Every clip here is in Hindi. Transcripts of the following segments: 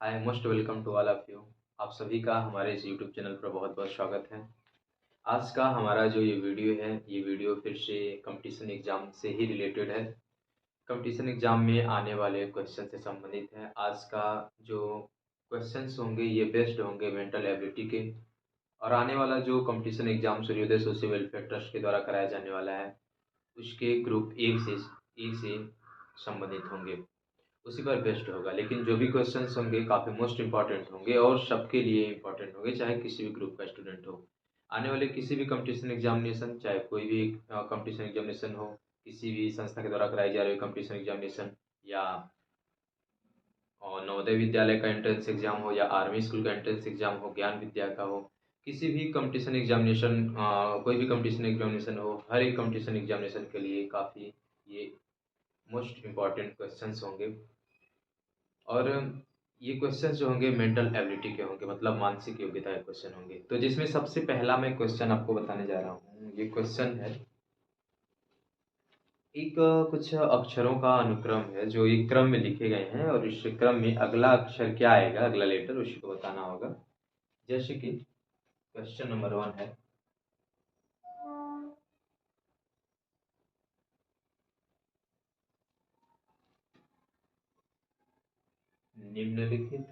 Hi most welcome to all of you. आप सभी का हमारे इस यूट्यूब चैनल पर बहुत बहुत स्वागत है। आज का हमारा जो ये वीडियो है, ये वीडियो फिर से कंपटीशन एग्ज़ाम से ही रिलेटेड है। कंपटीशन एग्ज़ाम में आने वाले क्वेश्चन से संबंधित है। आज का जो क्वेश्चंस होंगे ये बेस्ड होंगे मेंटल एबिलिटी के, और आने वाला जो कंपटीशन एग्ज़ाम सूर्योदय सोशल वेलफेयर ट्रस्ट के द्वारा कराया जाने वाला है, उसके ग्रुप ए से संबंधित होंगे, उसी पर बेस्ड होगा। लेकिन जो भी क्वेश्चंस होंगे काफ़ी मोस्ट इंपॉर्टेंट होंगे और सबके लिए इंपॉर्टेंट होंगे, चाहे किसी भी ग्रुप का स्टूडेंट हो। आने वाले किसी भी कंपटीशन एग्जामिनेशन, चाहे कोई भी कंपटीशन एग्जामिनेशन हो, किसी भी संस्था के द्वारा कराई जा रही कंपटीशन एग्जामिनेशन, या नवोदय विद्यालय का एंट्रेंस एग्जाम हो, या आर्मी स्कूल का एंट्रेंस एग्जाम हो, ज्ञान विद्या का हो, किसी भी कंपटीशन एग्जामिनेशन, कोई भी कंपटीशन एग्जामिनेशन हो, हर एक कंपटीशन एग्जामिनेशन के लिए काफ़ी ये मोस्ट इम्पॉर्टेंट क्वेश्चंस होंगे। और ये क्वेश्चन जो होंगे मेंटल एबिलिटी के होंगे, मतलब मानसिक योग्यता के क्वेश्चन होंगे। तो जिसमें सबसे पहला मैं क्वेश्चन आपको बताने जा रहा हूँ, ये क्वेश्चन है एक कुछ अक्षरों का अनुक्रम है जो एक क्रम में लिखे गए हैं, और इस क्रम में अगला अक्षर क्या आएगा, अगला लेटर, उसी को बताना होगा। जैसे कि क्वेश्चन नंबर 1 है, निम्नलिखित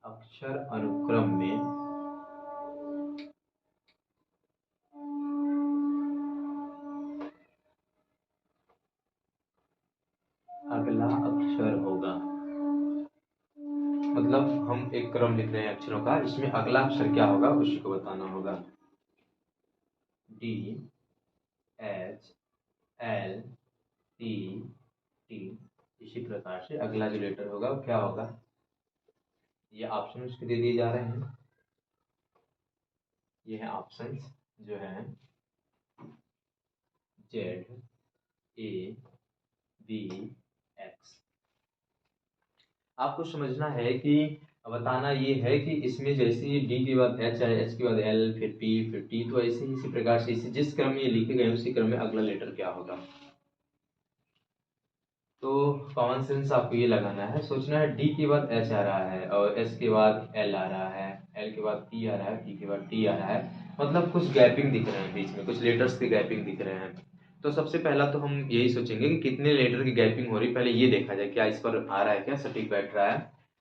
अक्षर अनुक्रम में अगला अक्षर होगा। मतलब हम एक क्रम लिख रहे हैं अक्षरों का, इसमें अगला अक्षर क्या होगा उसी को बताना होगा। D, H, L, T, T, इसी प्रकार से अगला जो लेटर होगा वो क्या होगा। ये ऑप्शन उसके दे दिए जा रहे हैं। ये है ऑप्शंस जो हैं जेड, ए, बी, एक्स। आपको समझना है कि बताना ये है कि इसमें जैसे डी के बाद एच है, एच के बाद एल, फिर पी, फिर टी, तो ऐसे ही इसी प्रकार से इसी जिस क्रम में ये लिखे गए उसी क्रम में अगला लेटर क्या होगा। तो कॉमन सेंस आपको ये लगाना है, सोचना है डी के बाद एच आ रहा है, और एच के बाद एल आ रहा है, एल के बाद पी आ रहा है, पी के बाद टी आ रहा है, मतलब कुछ गैपिंग दिख रहे हैं, बीच में कुछ लेटर्स की गैपिंग दिख रहे हैं। तो सबसे पहला तो हम यही सोचेंगे कि कितने लेटर की गैपिंग हो रही, पहले ये देखा जाए क्या इस पर आ रहा है, क्या सटीक बैठ रहा है।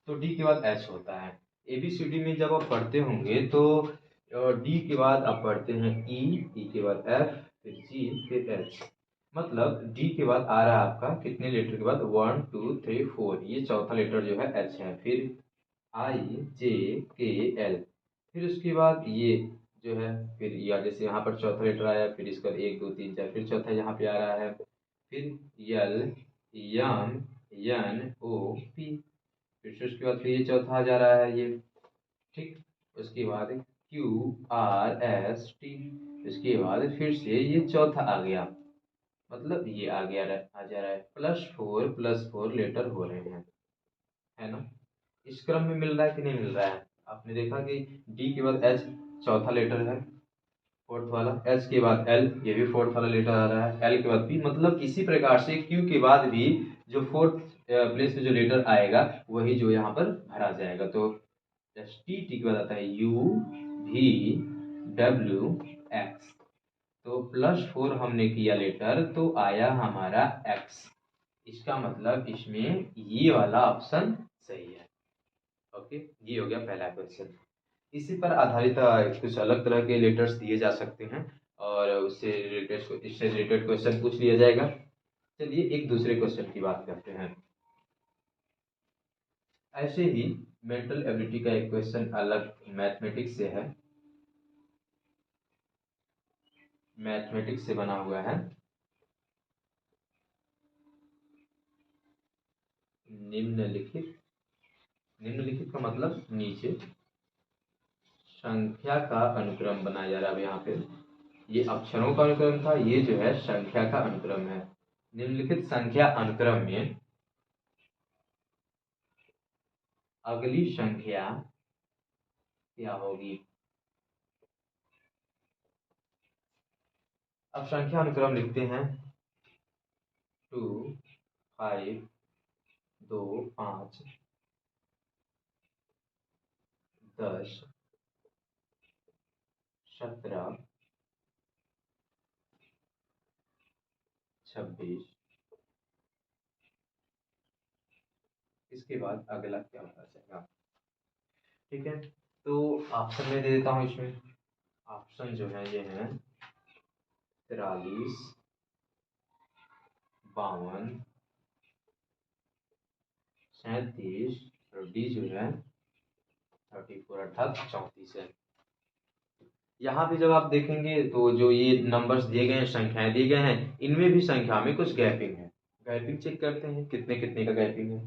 तो डी के बाद एच होता है। एबीसीडी में जब आप पढ़ते होंगे तो डी के बाद आप पढ़ते हैं ई, ई के बाद एफ, फिर जी, फिर एच। मतलब डी के बाद आ रहा है आपका कितने लेटर के बाद, 1 2 3 4, ये चौथा लेटर जो है एच है। फिर आई, जे, के, एल, फिर उसके बाद ये जो है, फिर या जैसे यहाँ पर चौथा लेटर आया, फिर इसका 1 2 3 4, फिर चौथा यहाँ पे आ रहा है, फिर यल, यम, यन, ओ, पी, फिर से उसके बाद फिर ये चौथा आ जा रहा है ये। ठीक, उसके बाद क्यू, आर, एस, टी, उसके बाद फिर से ये चौथा आ गया, मतलब ये आ गया आ जा रहा है। +4 +4 लेटर हो रहे हैं, है ना। इस क्रम में मिल रहा है कि नहीं मिल रहा है। आपने देखा कि डी के बाद एच चौथा लेटर है, फोर्थ वाला, एच के बाद एल, ये भी फोर्थ वाला लेटर आ रहा है, एल के बाद पी, मतलब इसी प्रकार से क्यू के बाद भी जो फोर्थ प्लेस में जो लेटर आएगा वही जो यहाँ पर भरा जाएगा। तो एस टी, टी के बाद आता है यू, वी, डब्ल्यू, एक्स। तो +4 हमने किया लेटर तो आया हमारा एक्स। इसका मतलब इसमें ये वाला ऑप्शन सही है। ओके, ये हो गया पहला क्वेश्चन। इसी पर आधारित कुछ अलग तरह के लेटर्स दिए जा सकते हैं, और उससे रिलेटेड, इससे रिलेटेड क्वेश्चन पूछ लिया जाएगा। चलिए एक दूसरे क्वेश्चन की बात करते हैं। ऐसे ही मेंटल एबिलिटी का एक क्वेश्चन अलग मैथमेटिक्स से है, मैथमेटिक्स से बना हुआ है। निम्नलिखित, निम्नलिखित का मतलब नीचे, संख्या का अनुक्रम बनाया जा रहा है। अब यहाँ पे ये अक्षरों का अनुक्रम था, ये जो है संख्या का अनुक्रम है। निम्नलिखित संख्या अनुक्रम में अगली संख्या क्या होगी। अब संख्या अनुक्रम लिखते हैं 2 5, 2, 5, 10, 17, 26। इसके बाद अगला क्या होना चाहिए? ठीक है, तो ऑप्शन में दे देता हूँ इसमें। ऑप्शन जो है ये है 43, 52, 37 और डी जो है 34 अर्थात 34 है। यहाँ भी जब आप देखेंगे तो जो ये नंबर्स दिए गए हैं, संख्याएं दिए गए हैं, इनमें भी संख्या में कुछ गैपिंग है। गैपिंग चेक करते हैं कितने कितने का गैपिंग है।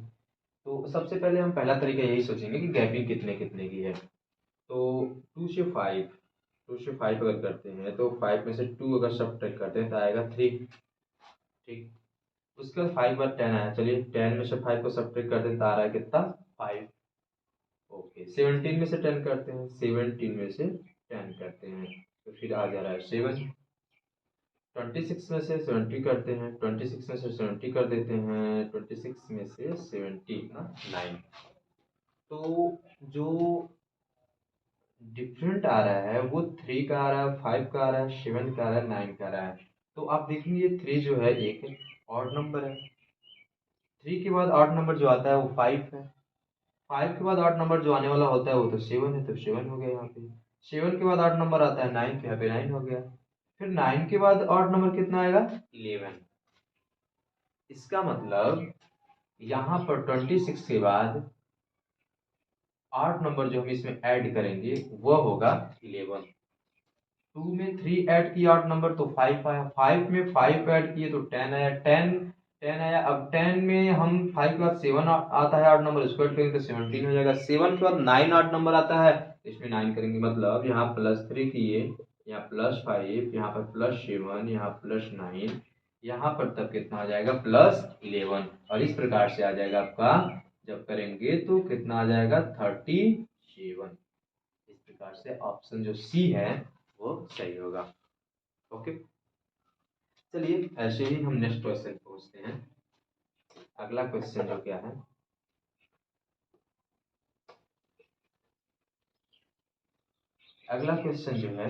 तो सबसे पहले हम पहला तरीका यही सोचेंगे कि गैपिंग कितने कितने की है। तो 2 से 5, 2 से 5 अगर करते हैं तो 5 में से 2 अगर सब्ट्रैक्ट करते हैं तो आएगा 3। ठीक, उसके बाद 5 बार 10 आया, चलिए 10 में से 5 को सब्ट्रैक्ट करते हैं तो आ रहा है कितना? 5। ओके, 17 में से 10 करते हैं, 17 में से 10 करते हैं तो फिर आ जा रहा है 7। 26 में से 70 करते हैं, 26 में से 70 कर देते हैं, 26 में से 70 ना 9। तो जो डिफरेंट आ रहा है वो 3 का आ रहा है, 5 का आ रहा है, 7 का आ रहा है, 9 का आ रहा है। तो आप देखेंगे 3 जो है एक ऑड नंबर है। 3 के बाद ऑड नंबर जो आता है वो 5 है। 5 के बाद ऑड नंबर जो आने वाला होता है वो तो 7 है, तो 7 हो गया यहाँ पे। 7 के बाद ऑड नंबर आता है 9, तो यहाँ पे 9 हो गया। फिर 9 के बाद ऑड नंबर कितना आएगा? 11। इसका मतलब यहाँ पर 26 के बाद 8 नंबर जो हम इसमें ऐड करेंगे वह होगा 11। 2 में 3 ऐड किया 8 नंबर तो 5 आया, 5 में 5 ऐड किए तो 10 आया, 10 आया। अब 10 में हम 5 के बाद 7 आता है 8 नंबर, इसको ऐड करेंगे तो 17 हो जाएगा। 7 के बाद 9 8 नंबर आता है तो इसमें 9 करेंगे, मतलब यहाँ +3 किए, यहाँ +5, यहाँ पर +7, यहाँ +9, यहाँ पर तब कितना आ जाएगा? +11। और इस प्रकार से आ जाएगा आपका, जब करेंगे तो कितना आ जाएगा? 37। इस प्रकार से ऑप्शन जो सी है वो सही होगा। ओके, चलिए ऐसे ही हम नेक्स्ट क्वेश्चन पूछते हैं। अगला क्वेश्चन जो क्या है, अगला क्वेश्चन जो है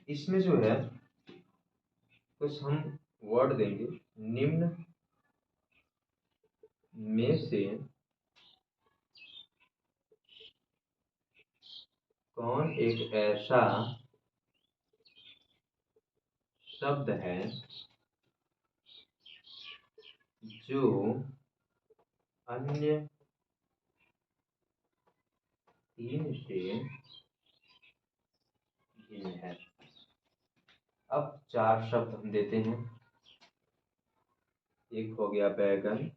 इसमें जो है कुछ हम वर्ड देंगे, निम्न में से कौन एक ऐसा शब्द है जो अन्य 3 से भिन्न है। अब 4 शब्द हम देते हैं। एक हो गया बैगन,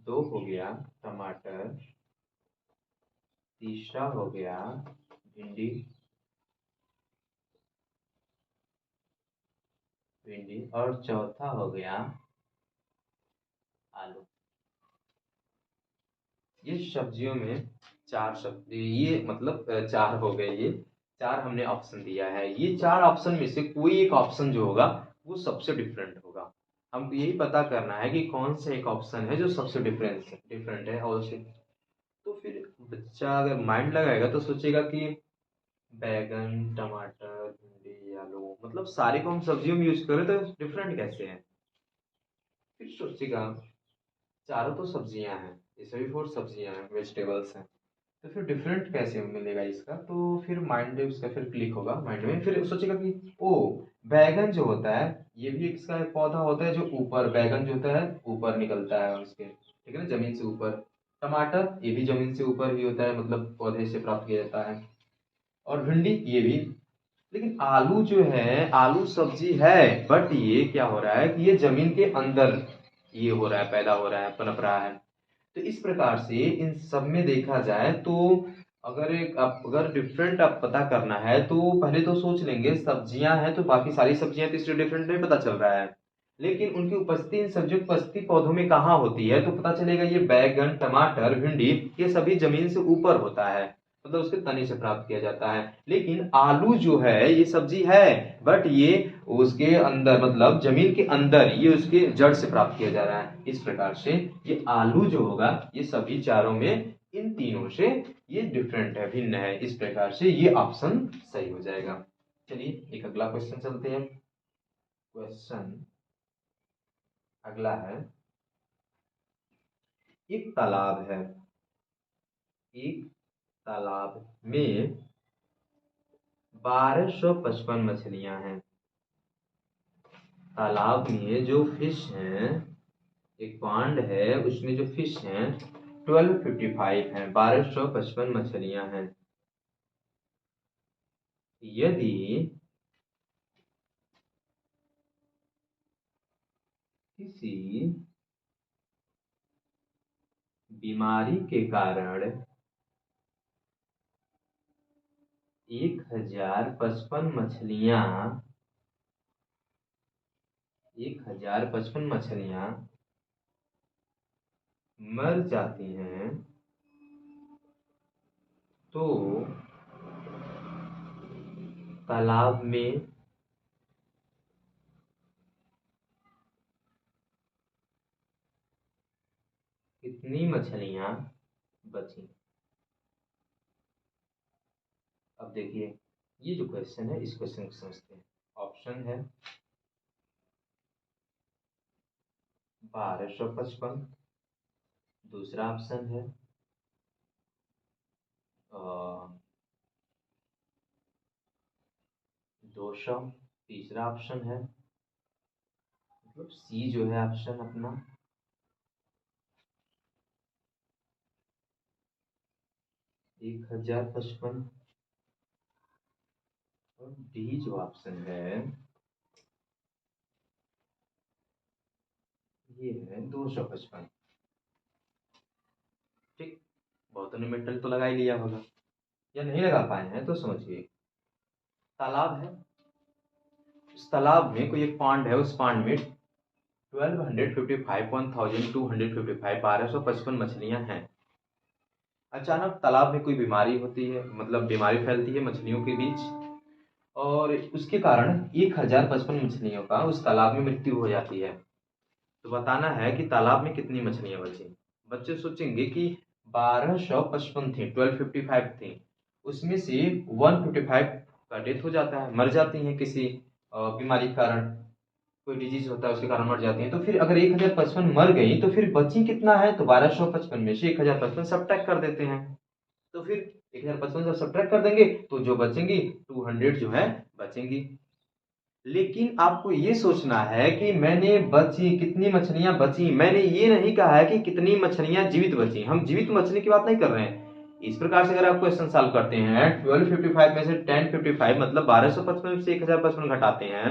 2 हो गया टमाटर, तीसरा हो गया भिंडी, और चौथा हो गया आलू। ये सब्जियों में 4 शब्द, ये मतलब 4 हो गए। ये 4 हमने ऑप्शन दिया है। ये 4 ऑप्शन में से कोई एक ऑप्शन जो होगा वो सबसे डिफरेंट होगा। हमको यही पता करना है कि कौन सा एक ऑप्शन है जो सबसे डिफरेंट है और से। तो फिर बच्चा अगर माइंड लगाएगा तो सोचेगा कि बैगन, टमाटर, भिंडी, आलू, मतलब सारे को हम सब्जियों में यूज करें तो डिफरेंट कैसे है। फिर सोचेगा चारों तो सब्जियां हैं, ये सभी 4 सब्जियां हैं, वेजिटेबल्स हैं, तो फिर डिफरेंट कैसे मिलेगा इसका। तो फिर माइंड में उसका फिर क्लिक होगा माइंड में, फिर सोचेगा कि ओ बैगन जो होता है ये भी इसका एक पौधा होता है जो ऊपर, बैगन जो होता है ऊपर निकलता है उसके, ठीक है ना, जमीन से ऊपर। टमाटर ये भी जमीन से ऊपर ही होता है, मतलब पौधे से प्राप्त किया जाता है। और भिंडी ये भी। लेकिन आलू जो है, आलू सब्जी है, बट ये क्या हो रहा है कि ये जमीन के अंदर ये हो रहा है, पैदा हो रहा है, पनप रहा है। तो इस प्रकार से इन सब में देखा जाए तो अगर डिफरेंट आप पता करना है तो पहले तो सोच लेंगे सब्जियां हैं तो बाकी सारी सब्जियां तो इसलिए डिफरेंट नहीं पता चल रहा है। लेकिन उनकी उपस्थिति, इन सब्जियों की उपस्थिति पौधों में कहाँ होती है तो पता चलेगा ये बैगन, टमाटर, भिंडी ये सभी जमीन से ऊपर होता है। मतलब उसके तने से प्राप्त किया जाता है। लेकिन आलू जो है ये सब्जी है, बट ये उसके अंदर मतलब जमीन के अंदर ये उसके जड़ से प्राप्त किया जा रहा है। इस प्रकार से ये आलू जो होगा ये सभी चारों में इन तीनों से ये डिफरेंट है, भिन्न है। इस प्रकार से ये ऑप्शन सही हो जाएगा। चलिए एक अगला क्वेश्चन चलते हैं। क्वेश्चन अगला है, एक तालाब है, एक तालाब में 1255 मछलियां हैं। तालाब में जो फिश हैं, एक पॉन्ड है उसमें जो फिश हैं 1255 हैं, 1255 मछलियां हैं। यदि किसी बीमारी के कारण 1055 मछलियां मर जाती हैं, तो तालाब में कितनी मछलियां बची? अब देखिए ये जो क्वेश्चन है इस क्वेश्चन को समझते हैं। ऑप्शन है 1255, दूसरा ऑप्शन है 200, तीसरा ऑप्शन है मतलब सी जो है ऑप्शन अपना 1055, और डी जो ऑप्शन है ये है 255। ठीक, बहुतों ने मेंटल तो लगा ही लिया होगा, या नहीं लगा पाए हैं तो समझिए। तालाब है, उस तालाब में कोई एक पॉन्ड है, उस पॉन्ड में 1255 1255 1255 मछलियां हैं। अचानक तालाब में कोई बीमारी होती है, मतलब बीमारी फैलती है मछलियों के बीच, और उसके कारण 1055 मछलियों का उस तालाब में मृत्यु हो जाती है। तो बताना है कि तालाब में कितनी मछलियां बची। बच्चे सोचेंगे कि 1255 थी, 1255 थी, उसमें से 155 का डेथ हो जाता है, मर जाती हैं किसी बीमारी के कारण, कोई डिजीज होता है उसके कारण मर जाती हैं। तो फिर अगर 1055 मर गई तो फिर बची कितना है, तो 1255 में से 1055 सब्ट्रैक्ट कर देते हैं। तो फिर 1055 जब सब्ट्रैक्ट कर देंगे तो जो बचेंगी 200 जो है बचेंगी। लेकिन आपको ये सोचना है कि मैंने बची कितनी मछलियां बची, मैंने ये नहीं कहा है कि कितनी मछलियां जीवित बची, हम जीवित मछली की बात नहीं कर रहे हैं। इस प्रकार से अगर आप क्वेश्चन सॉल्व करते हैं 1255 में से 1055 मतलब 1255 से 1055 घटाते हैं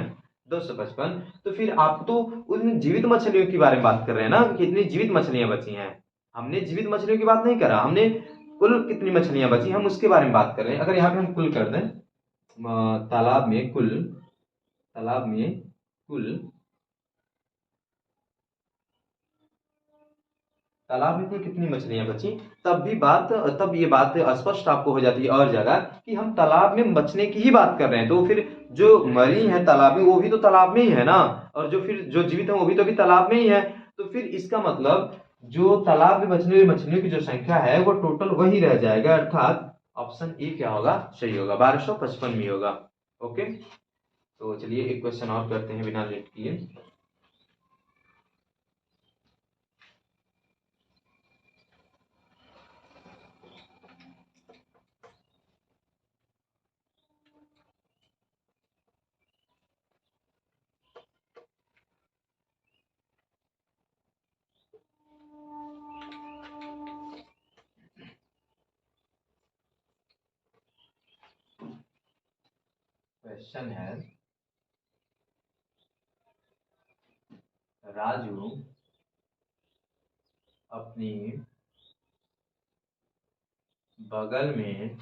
255, तो फिर आप तो उन जीवित मछलियों के बारे में बात कर रहे हैं ना, कि कितनी जीवित मछलियां बची हैं। हमने जीवित मछलियों की बात नहीं करा, हमने कुल कितनी मछलियां बची हम उसके बारे में बात कर रहे हैं। अगर यहाँ पे हम कुल कर दें, तालाब में कुल, तालाब में कुल, तालाब में कुल कितनी मछलियां बची, तब भी बात, तब ये बात स्पष्ट आपको हो जाती है और जगह कि हम तालाब में बचने की ही बात कर रहे हैं। तो फिर जो मरी है तालाब में वो भी तो तालाब में ही है ना, और जो फिर जो जीवित है वो भी तो अभी तालाब में ही है। तो फिर इसका मतलब जो तालाब में बचने वाली मछलियों की जो संख्या है वो टोटल वही रह जाएगा, अर्थात ऑप्शन ए क्या होगा, सही होगा, 1255 में होगा। ओके, तो चलिए एक क्वेश्चन और करते हैं बिना लेट किए। क्वेश्चन है, राजू अपनी बगल में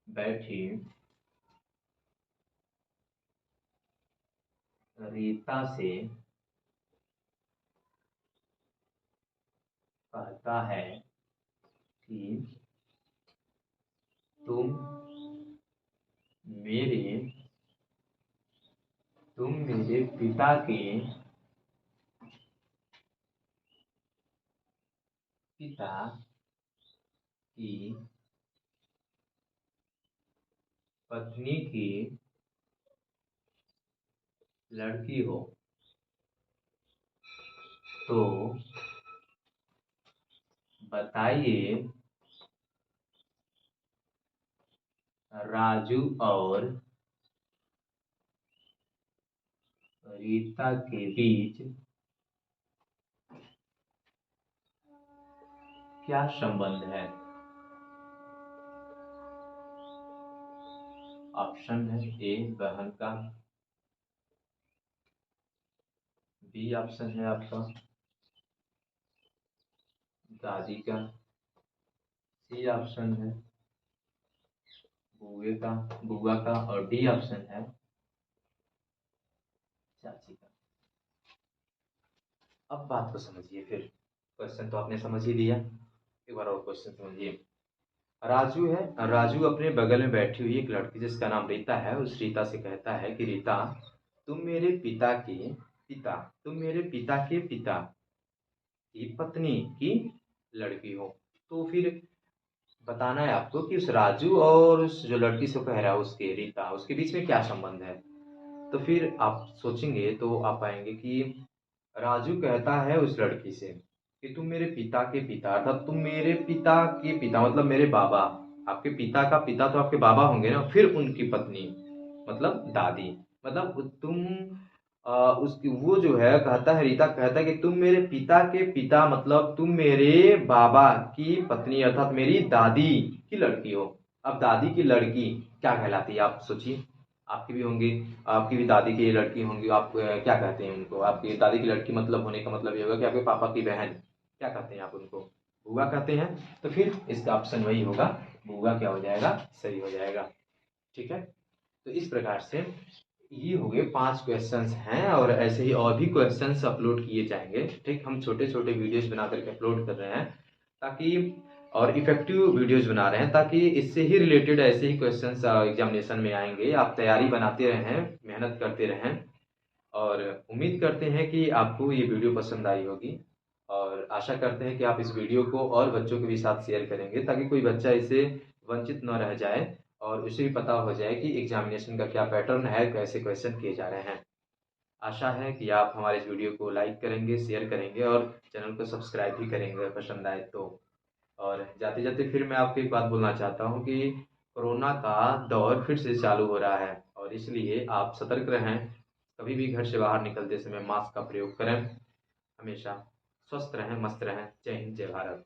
बैठी रीता से कहता है कि तुम मेरे पिता के पिता की पत्नी की लड़की हो तो बताइए राजू और रीता के बीच क्या संबंध है। ऑप्शन है ए बहन का, बी ऑप्शन है आपका दादी का, सी ऑप्शन है बुआ का और डी ऑप्शन है चाची का। अब बात को समझिए, फिर क्वेश्चन तो आपने समझ ही लिया, एक बार और क्वेश्चन समझिए। राजू है, राजू अपने बगल में बैठी हुई एक लड़की जिसका नाम रीता है, उस रीता से कहता है कि रीता तुम मेरे पिता के पिता तुम मेरे पिता के पिता की पत्नी की लड़की हो। तो फिर बताना है आपको कि उस राजू और उस जो लड़की से कह रहा है उसके रीता, उसके बीच में क्या संबंध है। तो फिर आप सोचेंगे तो आप पाएंगे कि राजू कहता है उस लड़की से कि तुम मेरे पिता के पिता, अर्थात तुम मेरे पिता के पिता मतलब मेरे बाबा, आपके पिता का पिता तो आपके बाबा होंगे ना, फिर उनकी पत्नी मतलब दादी, मतलब तुम उसकी वो जो है कहता है, रीता कहता है कि तुम मेरे पिता के पिता मतलब तुम मेरे बाबा की पत्नी अर्थात मेरी दादी की लड़की हो। अब दादी की लड़की क्या कहलाती है आप सोचिए, आपकी भी होंगी, आपकी भी दादी की लड़की होंगी, आप क्या कहते हैं उनको, आपकी दादी की लड़की मतलब होने का मतलब ये होगा कि आपके पापा की बहन, क्या कहते हैं आप उनको, बुआ कहते हैं। तो फिर इसका ऑप्शन वही होगा, बुआ क्या हो जाएगा, सही हो जाएगा। ठीक है, तो इस प्रकार से ये हो गए 5 क्वेश्चंस हैं और ऐसे ही और भी क्वेश्चंस अपलोड किए जाएंगे। ठीक, हम छोटे छोटे वीडियोस बना करके अपलोड कर रहे हैं ताकि, और इफेक्टिव वीडियोस बना रहे हैं ताकि इससे ही रिलेटेड ऐसे ही क्वेश्चंस एग्जामिनेशन में आएंगे। आप तैयारी बनाते रहें, मेहनत करते रहें और उम्मीद करते हैं कि आपको ये वीडियो पसंद आई होगी और आशा करते हैं कि आप इस वीडियो को और बच्चों के भी साथ शेयर करेंगे ताकि कोई बच्चा इससे वंचित न रह जाए और उसे भी पता हो जाए कि एग्जामिनेशन का क्या पैटर्न है, कैसे क्वेश्चन किए जा रहे हैं। आशा है कि आप हमारे इस वीडियो को लाइक करेंगे, शेयर करेंगे और चैनल को सब्सक्राइब भी करेंगे पसंद आए तो। और जाते जाते फिर मैं आपको एक बात बोलना चाहता हूँ कि कोरोना का दौर फिर से चालू हो रहा है और इसलिए आप सतर्क रहें, कभी भी घर से बाहर निकलते समय मास्क का प्रयोग करें, हमेशा स्वस्थ रहें, मस्त रहें। जय हिंद, जय भारत।